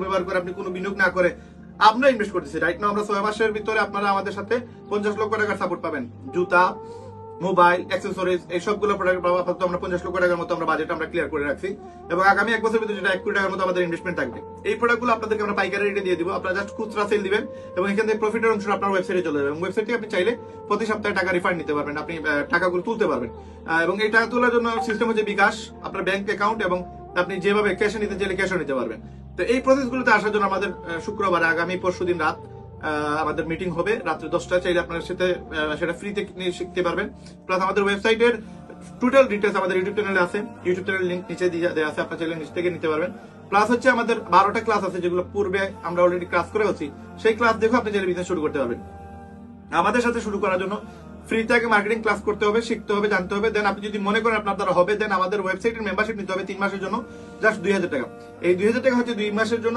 ব্যবহার করে আপনি কোনো বিনিয়োগ না করে আমরা ইনভেস্ট করতেছি। রাইট নাও আমরা 6 মাসের ভিতরে আপনারা আমাদের সাথে 50 লক্ষ টাকার সাপোর্ট পাবেন। জুতা, মোবাইল, অ্যাক্সেসরিজ এই সবগুলো প্রোডাক্ট পাবো। আপাতত আমরা 50 লক্ষ টাকার মতো আমরা বাজেট আমরা ক্লিয়ার করে রাখছি এবং আগামী 1 বছরের ভিতরে যেটা 1 কোটি টাকার মতো আমাদের ইনভেস্টমেন্ট থাকবে। এই প্রোডাক্টগুলো আপনাদেরকে আমরা পাইকারি রেটে দিয়ে দিব। আপনারা জাস্ট খুচরা সেল দিবেন এবং এখান থেকে প্রফিটের অংশ আপনার ওয়েবসাইটে চলে যাবে এবং ওয়েবসাইট থেকে আপনি চাইলে প্রতি সপ্তাহে টাকা রিফান্ড নিতে পারবেন, আপনি টাকাগুলো তুলতে পারবেন। এবং এই টাকা তোলার জন্য সিস্টেম হচ্ছে বিকাশ, আপনার ব্যাংক অ্যাকাউন্ট এবং আপনি যেভাবে ক্যাশে নিতে চাইলে ক্যাশও নিতে পারবেন। তো এই প্রসেসগুলোতে আসার জন্য আমাদের শুক্রবার আগামী পরশুদিন রাত আমাদের মিটিং হবে রাত্রে 10টায়। চাইলে আপনার সাথে সেটা ফ্রিতে শিখতে পারবেন। প্লাস আমাদের ওয়েবসাইটের টোটাল ডিটেলস আমাদের ইউটিউব চ্যানেলে আছে, ইউটিউব চ্যানেল লিংক নিচে দেওয়া আছে, আপনার চাইলে নিচ থেকে নিতে পারবেন। প্লাস হচ্ছে আমাদের 12টা ক্লাস আছে যেগুলো পূর্বে আমরা অলরেডি ক্লাস করে আছি, সেই ক্লাস দেখে আপনি চাইলে বিজনেস শুরু করতে পারবেন। আমাদের সাথে শুরু করার জন্য ফ্রিতে আগে মার্কেটিং ক্লাস করতে হবে, শিখতে হবে, জানতে হবে। দেন আপনি যদি মনে করেন আপনার দ্বারা হবে, দেন আমাদের ওয়েবসাইটের মেম্বারশিপ নিতে হবে 3 মাসের জন্য, জাস্ট 2000 টাকা। এই 2000 টাকা হচ্ছে 2 মাসের জন্য।